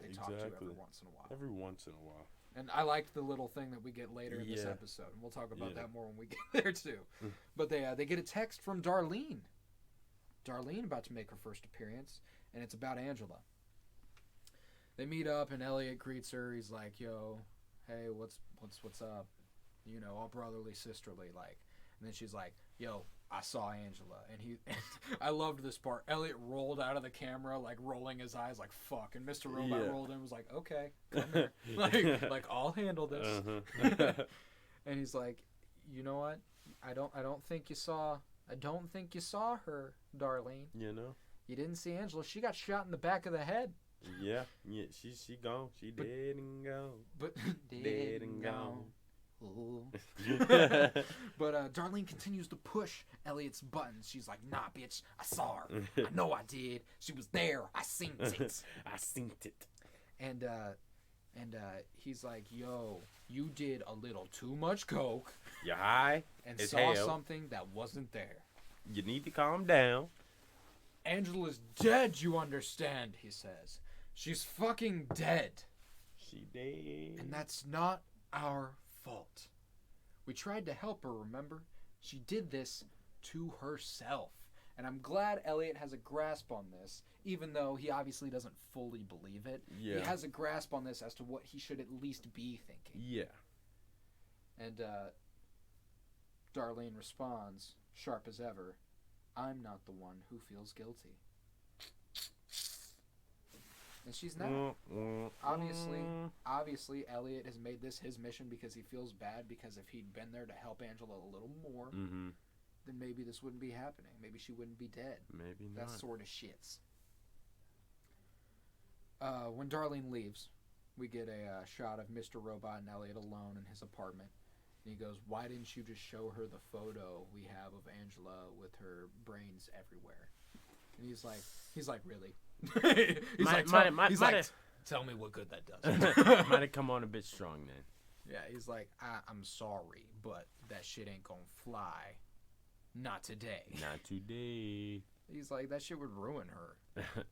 they talk to every once in a while. Every once in a while. And I liked the little thing that we get later in this episode, and we'll talk about that more when we get there too. But they get a text from Darlene. Darlene about to make her first appearance, and it's about Angela. They meet up, and Elliot greets her. He's like, "Yo, hey, what's up? All brotherly, sisterly, like." And then she's like, "Yo, I saw Angela," and I loved this part. Elliot rolled out of the camera, like rolling his eyes, like fuck, and Mr. Robot rolled in, and was like, "Okay, come here, like I'll handle this." Uh-huh. And he's like, "You know what? I don't think you saw her, Darlene. You didn't see Angela. She got shot in the back of the head." Yeah, she gone. She dead and gone. But dead and gone. But Darlene continues to push Elliot's buttons. She's like, "Nah, bitch, I saw her. I know I did. She was there. I seen it. I seen it." And he's like, "Yo, you did a little too much coke. You high and saw something that wasn't there. You need to calm down. Angela's dead, you understand," he says. "She's fucking dead. She dead. And that's not our fault. We tried to help her, remember? She did this to herself." And I'm glad Elliot has a grasp on this, even though he obviously doesn't fully believe it. Yeah. He has a grasp on this as to what he should at least be thinking. Yeah. And Darlene responds, sharp as ever, "I'm not the one who feels guilty." And she's not. Obviously, Elliot has made this his mission because he feels bad, because if he'd been there to help Angela a little more, then maybe this wouldn't be happening. Maybe she wouldn't be dead. Maybe not. That sort of shits. When Darlene leaves, we get a shot of Mr. Robot and Elliot alone in his apartment. And he goes, "Why didn't you just show her the photo we have of Angela with her brains everywhere?" And he's like, "Really?" Tell me what good that does. Might have come on a bit strong then. Yeah, he's like, I'm sorry, but that shit ain't gonna fly. Not today. Not today. He's like, that shit would ruin her.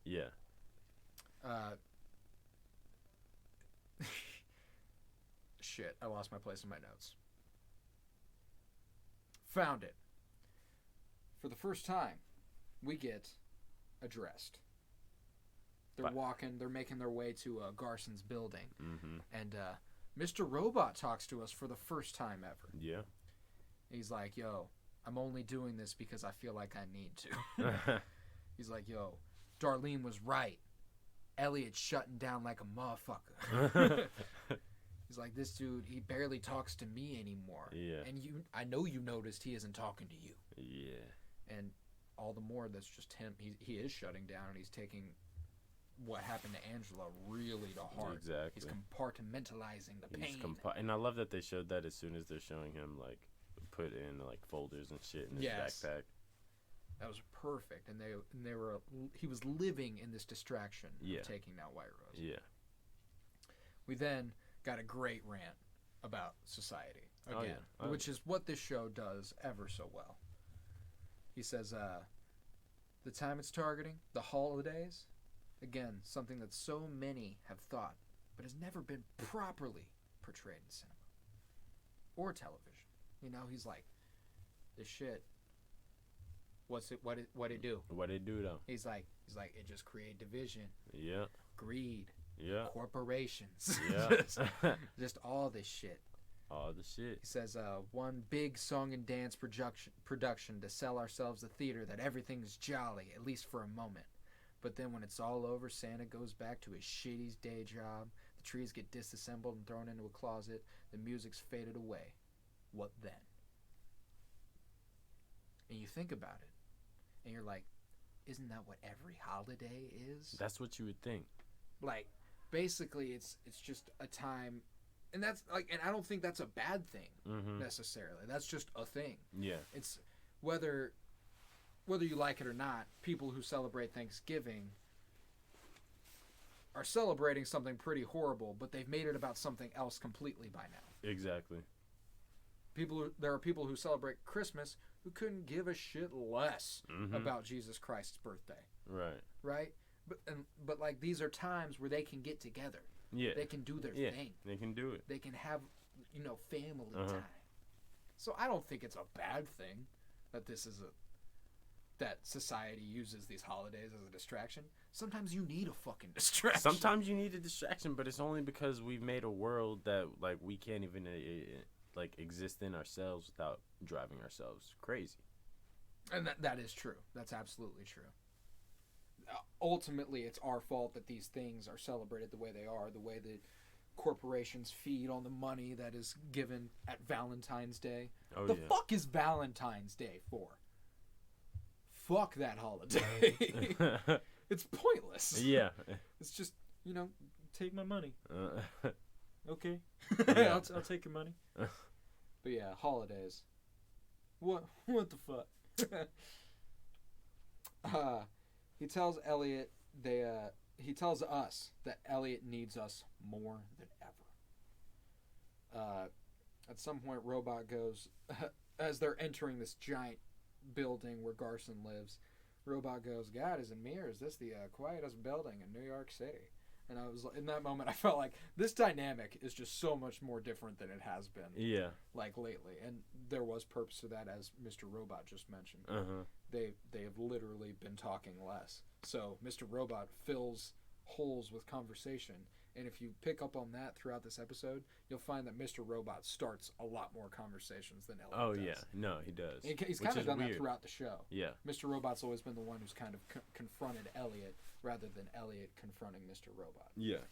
Yeah. Shit, I lost my place in my notes. Found it. For the first time, we get addressed. They're making their way to Garson's building. And Mr. Robot talks to us for the first time ever. Yeah. He's like, "Yo, I'm only doing this because I feel like I need to." He's like, "Yo, Darlene was right. Elliot's shutting down like a motherfucker." He's like, "This dude, he barely talks to me anymore. Yeah. And I know you noticed he isn't talking to you." Yeah. And all the more that's just him. He is shutting down, and he's taking what happened to Angela really to heart. Exactly. He's compartmentalizing the pain. And I love that they showed that as soon as they're showing him, like, put in, like, folders and shit in his backpack. That was perfect. And he was living in this distraction of taking out White Rose. Yeah. We then got a great rant about society again, which is what this show does ever so well. He says, the time it's targeting, the holidays, again, something that so many have thought, but has never been properly portrayed in cinema or television. He's like, this shit, what it do? What it do, though? He's like, it just create division. Yeah. Greed. Yeah. Corporations. Yeah. just all this shit. All the shit. He says, one big song and dance production to sell ourselves a theater that everything's jolly, at least for a moment. But then when it's all over, Santa goes back to his shitty day job. The trees get disassembled and thrown into a closet. The music's faded away. What then? And you think about it, and you're like, isn't that what every holiday is? That's what you would think. Like, basically, it's just a time, and that's like, and I don't think that's a bad thing necessarily. That's just a thing. Yeah. It's whether you like it or not, people who celebrate Thanksgiving are celebrating something pretty horrible, but they've made it about something else completely by now. Exactly. There are people who celebrate Christmas who couldn't give a shit less about Jesus Christ's birthday. Right. Right? But like, these are times where they can get together. Yeah. They can do their thing. They can do it. They can have, family time. So I don't think it's a bad thing that that society uses these holidays as a distraction. Sometimes you need a fucking distraction. Sometimes you need a distraction, but it's only because we've made a world that like we can't even like exist in ourselves without driving ourselves crazy. And that is true. That's absolutely true. Ultimately, it's our fault that these things are celebrated the way they are, the way that corporations feed on the money that is given at Valentine's Day. The fuck is Valentine's Day for? Fuck that holiday. It's pointless. Yeah. It's just, take my money. Okay. Yeah. I'll take your money. But yeah, holidays. What the fuck? He tells Elliot he tells us that Elliot needs us more than ever. At some point, Robot goes, as they're entering this giant building where Garson lives, Robot goes, God is in mirror. Is this the quietest building in New York City? And I was in that moment, I felt like this dynamic is just so much more different than it has been. Yeah. Like lately, and there was purpose to that, as Mr. Robot just mentioned. They have literally been talking less. So Mr. Robot fills holes with conversation, and if you pick up on that throughout this episode, you'll find that Mr. Robot starts a lot more conversations than Elliot does. Yeah, no, he does. He's kind of done that throughout the show. Yeah. Mr. Robot's always been the one who's kind of confronted Elliot rather than Elliot confronting Mr. Robot. Yeah.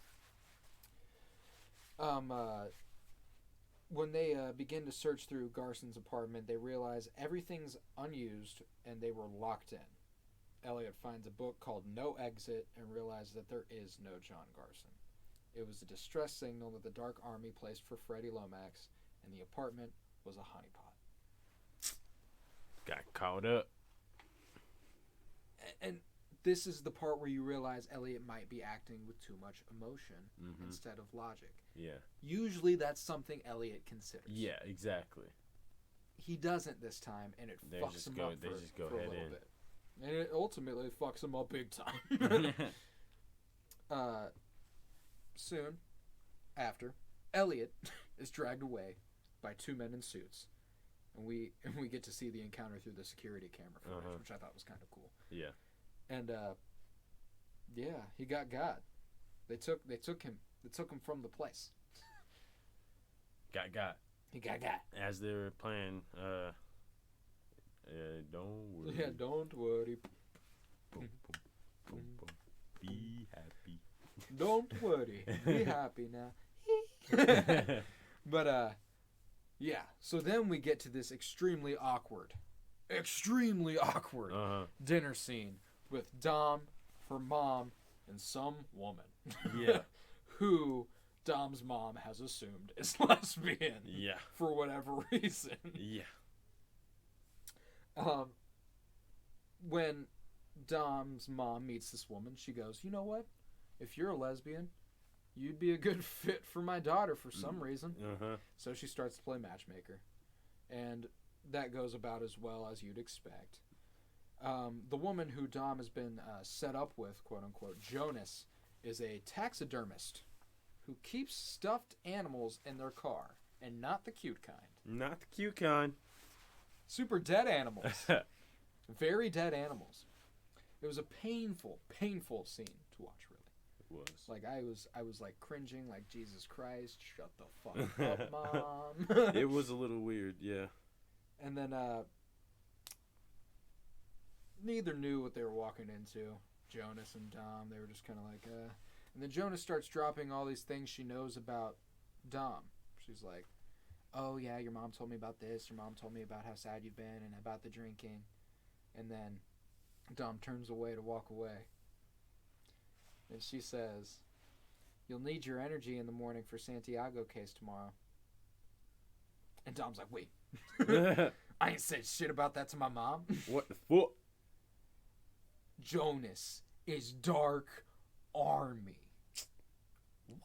When they begin to search through Garson's apartment, they realize everything's unused and they were locked in. Elliot finds a book called No Exit and realizes that there is no John Garson. It was a distress signal that the Dark Army placed for Freddie Lomax, and the apartment was a honeypot. Got caught up. And this is the part where you realize Elliot might be acting with too much emotion instead of logic. Yeah. Usually that's something Elliot considers. Yeah, exactly. He doesn't this time, and it fucks him up for a little bit. And it ultimately fucks him up big time. Soon after, Elliot is dragged away by two men in suits. And we get to see the encounter through the security camera footage, which I thought was kind of cool. Yeah. And he got. They took him from the place. Got. He got. As they were playing, don't worry. Yeah, don't worry. Boom, boom, boom, boom. Be happy. Don't worry. Be happy now. But yeah. So then we get to this extremely awkward dinner scene with Dom, her mom, and some woman. Yeah. Who Dom's mom has assumed is lesbian. Yeah. For whatever reason. Yeah. When Dom's mom meets this woman, she goes, you know what? If you're a lesbian, you'd be a good fit for my daughter for some reason. So she starts to play matchmaker. And that goes about as well as you'd expect. The woman who Dom has been set up with, quote-unquote, Jonas, is a taxidermist who keeps stuffed animals in their car, and not the cute kind. Not the cute kind. Super dead animals. Very dead animals. It was a painful scene to watch, really. was. Like I was like cringing, like Jesus Christ, shut the fuck up, Mom. It was a little weird, yeah. And then neither knew what they were walking into. Jonas and Dom, they were just kind of like, And then Jonas starts dropping all these things she knows about Dom. She's like, oh yeah, your mom told me about this. Your mom told me about how sad you've been and about the drinking. And then Dom turns away to walk away. And she says, you'll need your energy in the morning for Santiago case tomorrow. And Dom's like, wait. I ain't said shit about that to my mom. What the fuck? Jonas is Dark Army.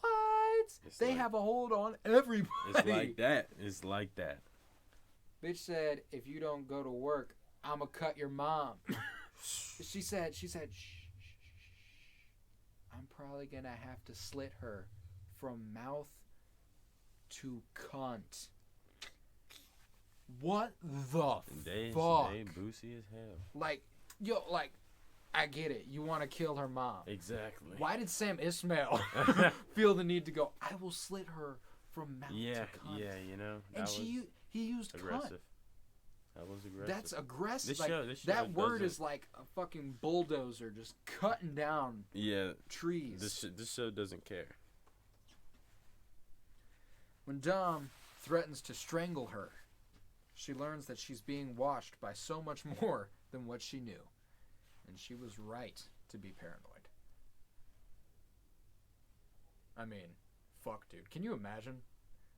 What? They have a hold on everybody. It's like that. It's like that. Bitch said, if you don't go to work, I'ma cut your mom. She said, shh. I'm probably gonna have to slit her from mouth to cunt. What the fuck? They boozy as hell. Like, I get it. You want to kill her mom. Exactly. Why did Sam Ismail feel the need to go, I will slit her from mouth to cunt? Yeah, you know. And he used aggressive. Cunt. That was aggressive. That's aggressive. This like, show that word is like a fucking bulldozer just cutting down trees. This show doesn't care. When Dom threatens to strangle her, she learns that she's being watched by so much more than what she knew. And she was right to be paranoid. I mean, fuck, dude. Can you imagine?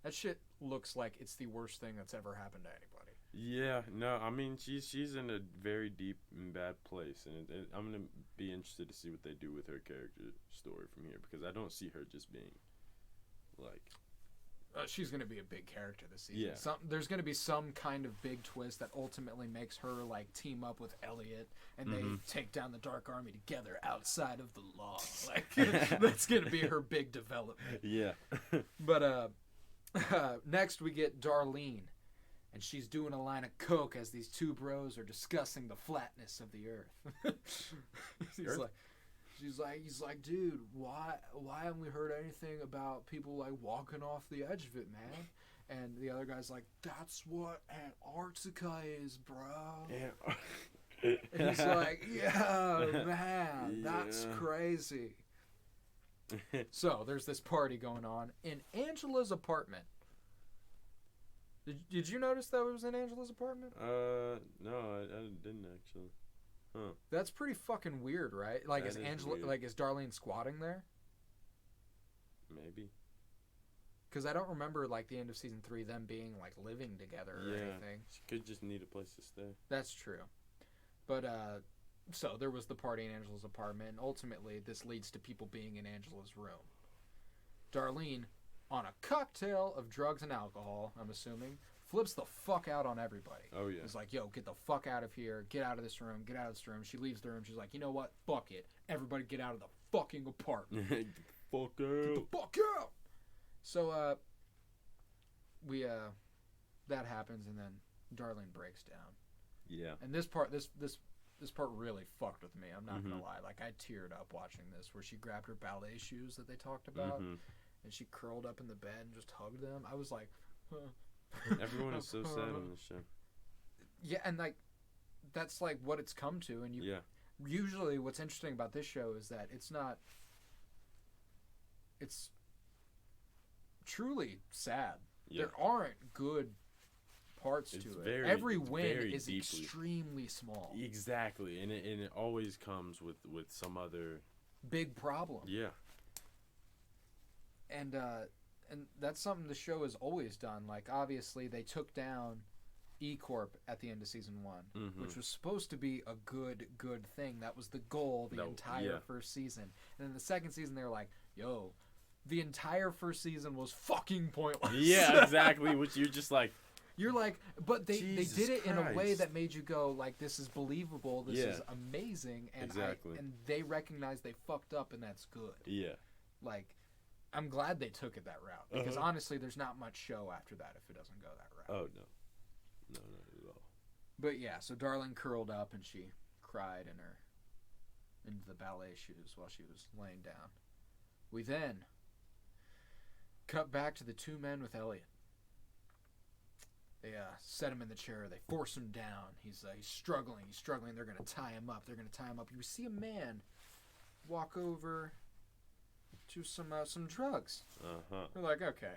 That shit looks like it's the worst thing that's ever happened to anybody. Yeah, no, I mean, she's in a very deep and bad place. And I'm going to be interested to see what they do with her character story from here. Because I don't see her just being, like... she's going to be a big character this season. Yeah. There's going to be some kind of big twist that ultimately makes her like team up with Elliot and they take down the Dark Army together outside of the law. Like that's going to be her big development. Yeah. But next we get Darlene, and she's doing a line of coke as these two bros are discussing the flatness of the earth. He's like, dude, why haven't we heard anything about people like walking off the edge of it, man? And the other guy's like, that's what Antarctica is, bro. And he's like, yeah, man, that's crazy. So there's this party going on in Angela's apartment. Did you notice that it was in Angela's apartment? No, I didn't actually. Huh. That's pretty fucking weird, right? Like, is Darlene squatting there? Maybe. Because I don't remember, like, the end of season 3, them being, like, living together or anything. She could just need a place to stay. That's true. But, so there was the party in Angela's apartment, and ultimately this leads to people being in Angela's room. Darlene, on a cocktail of drugs and alcohol, I'm assuming, flips the fuck out on everybody. Oh, yeah. He's like, yo, get the fuck out of here. Get out of this room. Get out of this room. She leaves the room. She's like, you know what? Fuck it. Everybody get out of the fucking apartment. Get the fuck out. Get the fuck out. So, that happens, and then Darlene breaks down. Yeah. And this part really fucked with me. I'm not going to lie. Like, I teared up watching this, where she grabbed her ballet shoes that they talked about, and she curled up in the bed and just hugged them. I was like, huh. Everyone is so sad on this show. Yeah, and like that's like what it's come to, and usually what's interesting about this show is that it's truly sad. Yeah. There aren't good parts to it. Every win is extremely small. Exactly, and it always comes with some other big problem. Yeah. And that's something the show has always done. Like, obviously, they took down E-Corp at the end of season 1, which was supposed to be a good thing. That was the goal the entire first season. And then the second season, they were like, yo, the entire first season was fucking pointless. Yeah, exactly, which you're just like... You're like, but they did it in a way Christ. that made you go, like, this is believable, this is amazing, and and they recognize they fucked up, and that's good. Yeah. Like... I'm glad they took it that route, because honestly, there's not much show after that if it doesn't go that route. Oh, no. No, not at all. But yeah, so Darlene curled up and she cried into the ballet shoes while she was laying down. We then cut back to the two men with Elliot. They set him in the chair. They force him down. He's struggling. He's struggling. They're going to tie him up. You see a man walk over to some drugs. They're like, okay.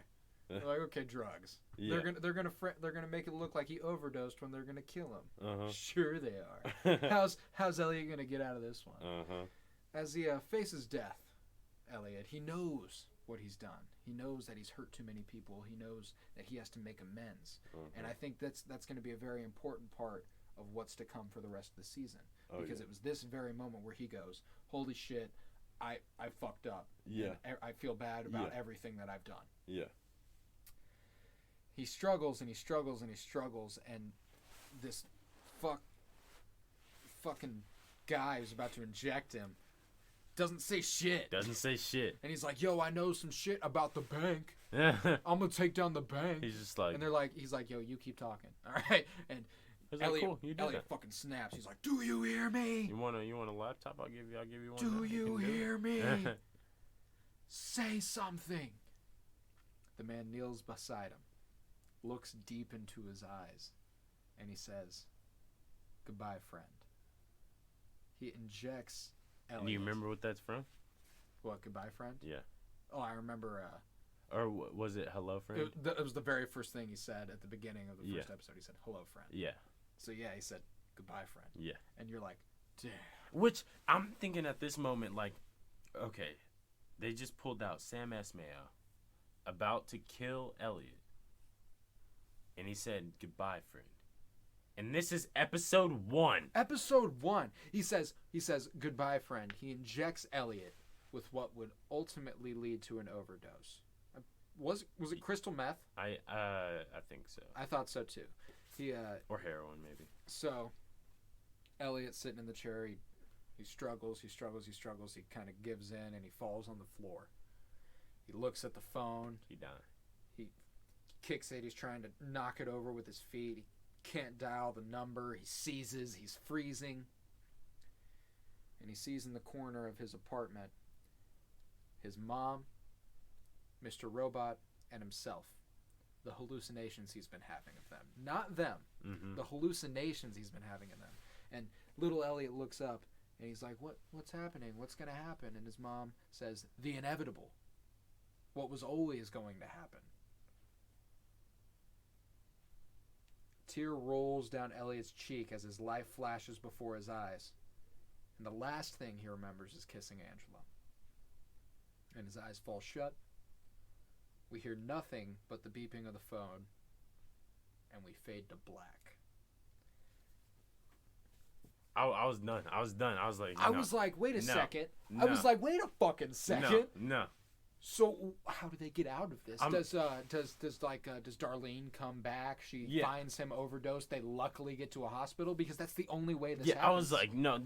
They're like, okay, drugs. Yeah. They're gonna make it look like he overdosed when they're gonna kill him. Sure they are. How's Elliot gonna get out of this one? As he faces death, Elliot, he knows what he's done. He knows that he's hurt too many people. He knows that he has to make amends. And I think that's going to be a very important part of what's to come for the rest of the season. Because it was this very moment where he goes, holy shit, I fucked up. Yeah. I feel bad about everything that I've done. Yeah. He struggles and he struggles and he struggles, and this fucking guy who's about to inject him doesn't say shit. And he's like, yo, I know some shit about the bank. I'm gonna take down the bank. He's just like, and he's like, yo, you keep talking, all right? And Elliot, like, cool, Elliot fucking snaps. He's like, do you hear me? You want a laptop? I'll give you one. Do you hear me? Say something. The man kneels beside him, looks deep into his eyes, and he says, goodbye, friend. He injects Elliot. And you remember what that's from? What, goodbye, friend? Yeah. Oh, I remember. Or was it hello, friend? It was the very first thing he said at the beginning of the first episode. He said, hello, friend. Yeah. So, yeah, he said, goodbye, friend. Yeah. And you're like, damn. Which, I'm thinking at this moment, like, okay, they just pulled out Sam Esmail about to kill Elliot. And he said, goodbye, friend. And this is episode 1. Episode 1. He says, goodbye, friend. He injects Elliot with what would ultimately lead to an overdose. Was it crystal meth? I think so. I thought so too. Or heroin, maybe. So, Elliot's sitting in the chair. He struggles. He kind of gives in and he falls on the floor. He looks at the phone. He died. He kicks it. He's trying to knock it over with his feet. He can't dial the number. He seizes. He's freezing. And he sees in the corner of his apartment his mom, Mr. Robot, and himself. The hallucinations he's been having of them. Not them. Mm-hmm. The hallucinations he's been having of them. And little Elliot looks up and he's like, what's happening? What's going to happen? And his mom says, the inevitable. What was always going to happen. Tear rolls down Elliot's cheek as his life flashes before his eyes. And the last thing he remembers is kissing Angela. And his eyes fall shut. We hear nothing but the beeping of the phone. And we fade to black. I was done. I was like, I was like, wait a second. No. I was like, wait a fucking second. No. So how do they get out of this? Does Darlene come back? She finds him overdosed. They luckily get to a hospital because that's the only way this happens. I was like, no,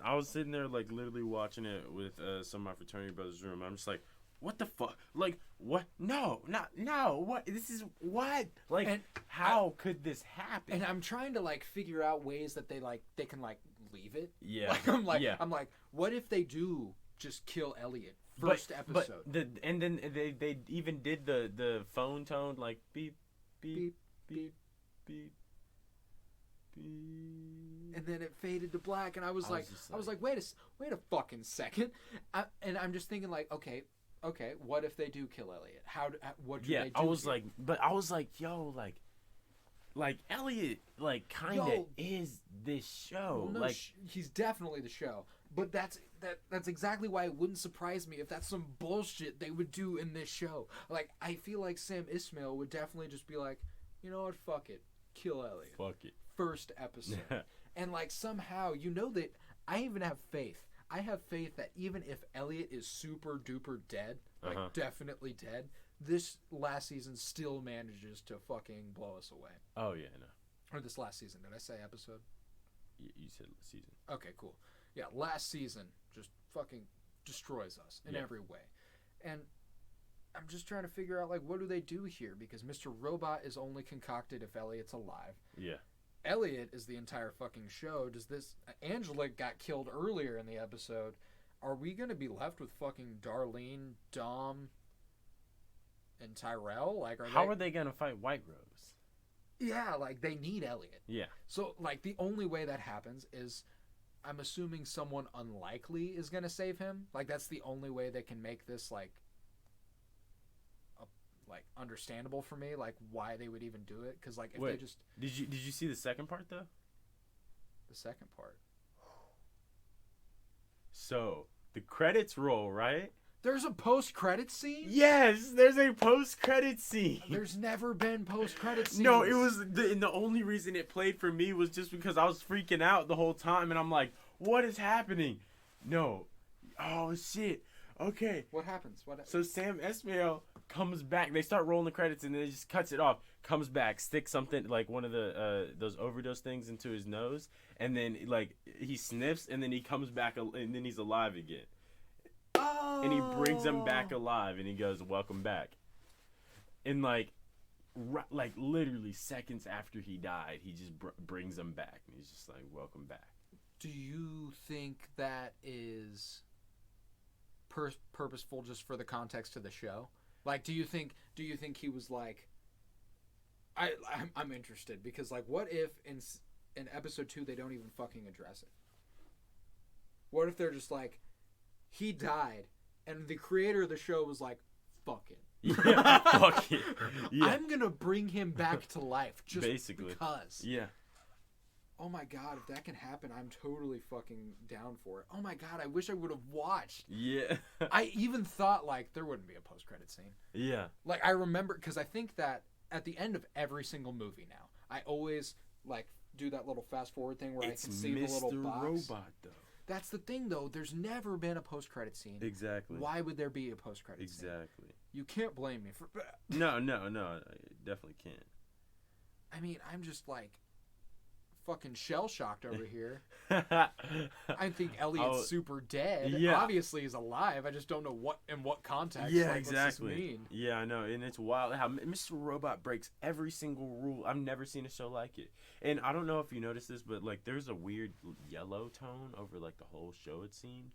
I was sitting there like literally watching it with some of my fraternity brothers' room. I'm just like, what the fuck? Like, what? No. What? This is what? Like, and how could this happen? And I'm trying to like figure out ways that they can like leave it. Yeah. Like, I'm like, what if they do just kill Elliot? First episode. And then they even did the phone tone like beep beep beep beep beep. And then it faded to black, and I was like, wait a fucking second. And I'm just thinking like, okay, what if they do kill Elliot? What do they do? I was like, yo, like Elliot, like kinda is this show. Well, no, he's definitely the show. But that's exactly why it wouldn't surprise me if that's some bullshit they would do in this show. Like, I feel like Sam Esmail would definitely just be like, you know what, fuck it. Kill Elliot. Fuck it. First episode. And, like, somehow, you know that I even have faith. I have faith that even if Elliot is super duper dead, like definitely dead, this last season still manages to fucking blow us away. Oh, yeah, no. Or this last season. Did I say episode? You said season. Okay, cool. Yeah, last season just fucking destroys us in every way. And I'm just trying to figure out, like, what do they do here? Because Mr. Robot is only concocted if Elliot's alive. Yeah. Elliot is the entire fucking show. Angela got killed earlier in the episode. are we gonna be left with fucking Darlene, Dom, and Tyrell? Like, How are they gonna fight White Rose? Yeah, like they need Elliot. Yeah. So like the only way that happens is, I'm assuming someone unlikely is gonna save him. Like that's the only way they can make this like understandable for me. Like why they would even do it? Because like if they just did you see the second part though? The second part. So the credits roll, right? There's a post-credit scene? Yes, there's a post-credit scene. There's never been post-credit scenes. No, it was and the only reason it played for me was just because I was freaking out the whole time, and I'm like, "What is happening?" No, oh shit. Okay. What happens? So Sam Esmail comes back. They start rolling the credits, and then it just cuts it off. Comes back, sticks something like one of the those overdose things into his nose, and then like he sniffs, and then he comes back, and then he's alive again. Oh. And he brings him back alive, and he goes, "Welcome back." And like literally seconds after he died, he just brings him back, and he's just like, "Welcome back." Do you think that is purposeful just for the context of the show? Like, do you think he was like, I'm interested because like, what if in episode 2 they don't even fucking address it? What if they're just like, he died, and the creator of the show was like, fuck it. Yeah, fuck it. Yeah. I'm gonna bring him back to life just basically because. Yeah. Oh my god, if that can happen, I'm totally fucking down for it. Oh my god, I wish I would have watched. Yeah. I even thought like there wouldn't be a post-credit scene. Yeah. Like I remember, because I think that at the end of every single movie now, I always like do that little fast forward thing where I can see the little box. Robot though. That's the thing, though. There's never been a post-credit scene. Exactly. Why would there be a post-credit scene? Exactly. You can't blame me for that. No, I definitely can't. I mean, I'm just like fucking shell-shocked over here. I think Elliot's super dead. Yeah. Obviously, he's alive. I just don't know in what context. Yeah, like, exactly. What's this mean? Yeah, I know, and it's wild how Mr. Robot breaks every single rule. I've never seen a show like it, and I don't know if you noticed this, but like, there's a weird yellow tone over like the whole show. It seemed.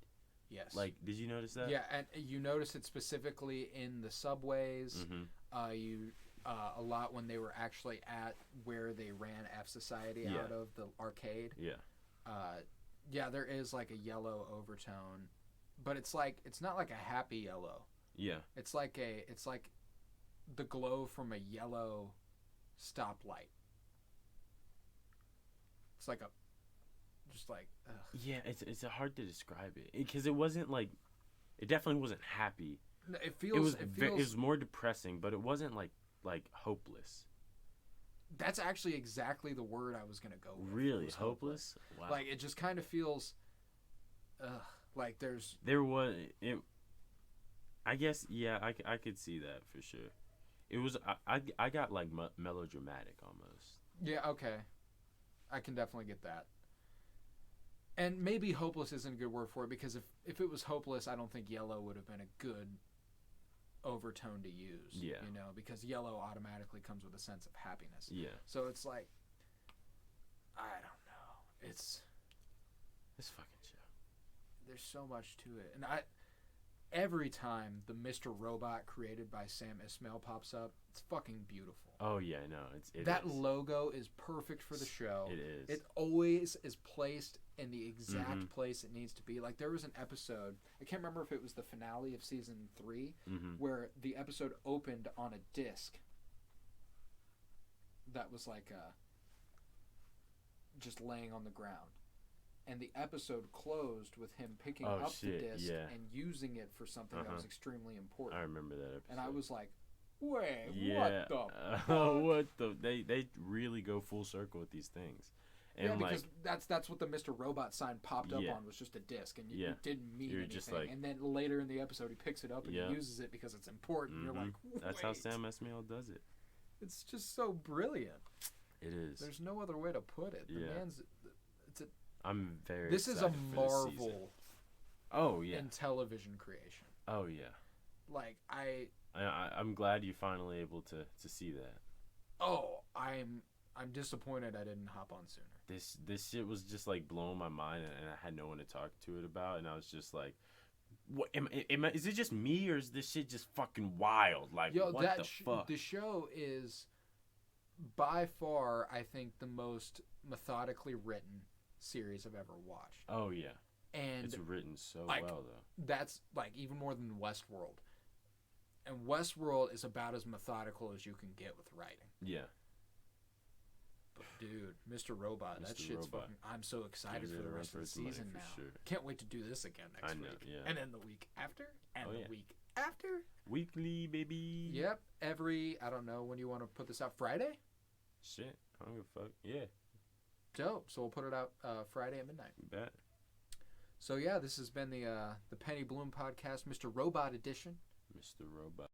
Yes. Like, did you notice that? Yeah, and you notice it specifically in the subways. Mm-hmm. A lot when they were actually at where they ran F Society out of the arcade. Yeah. Yeah, there is like a yellow overtone, but it's not like a happy yellow. Yeah. It's like the glow from a yellow stoplight. It's like ugh. Yeah, it's hard to describe it because it wasn't like, it definitely wasn't happy. No, it feels. It was more depressing, but it wasn't like hopeless. That's actually exactly the word I was gonna go with. Really, hopeless? Wow. Like it just kind of feels, like there was it. I guess I could see that for sure. It was I got like melodramatic almost. Yeah, okay, I can definitely get that. And maybe hopeless isn't a good word for it because if it was hopeless, I don't think yellow would have been a good overtone to use. Yeah. You know, because yellow automatically comes with a sense of happiness. Yeah. So it's like, I don't know. It's this fucking show. There's so much to it, and every time the Mr. Robot created by Sam Esmail pops up, it's fucking beautiful. Oh yeah, no, that logo is perfect for the show. It is. It always is placed in the exact place it needs to be. Like there was an episode, I can't remember if it was the finale of season 3, where the episode opened on a disc that was like just laying on the ground. And the episode closed with him picking up the disc and using it for something that was extremely important. I remember that episode. And I was like, wait, yeah. what the what the they really go full circle with these things. And yeah, because that's what the Mr. Robot sign popped up on, was just a disc, and you didn't mean anything. Just like, and then later in the episode, he picks it up and uses it because it's important. You're like, wait. That's how Sam Esmail does it. It's just so brilliant. It is. There's no other way to put it. The man's, I'm very. This is a marvel. Oh yeah. In television creation. Oh yeah. Like I'm glad you're finally able to see that. Oh, I'm I'm disappointed I didn't hop on sooner. This shit was just like blowing my mind, and I had no one to talk to it about, and I was just like, "What? Is it just me, or is this shit just fucking wild? Like, Yo, what the fuck?" The show is by far, I think, the most methodically written series I've ever watched. Oh yeah, and it's written so like, well though. That's like even more than Westworld. And Westworld is about as methodical as you can get with writing. Yeah. But dude, Mr. Robot, that shit's fucking. I'm so excited for the rest of the season now. Sure. Can't wait to do this again next week. Yeah. And then the week after, and the week after. Weekly, baby. Yep. I don't know when you want to put this out. Friday? Shit. I don't give a fuck. Yeah. Dope. So we'll put it out Friday at midnight. Bet. So yeah, this has been the Penny Bloom podcast, Mr. Robot edition. Mr. Robot.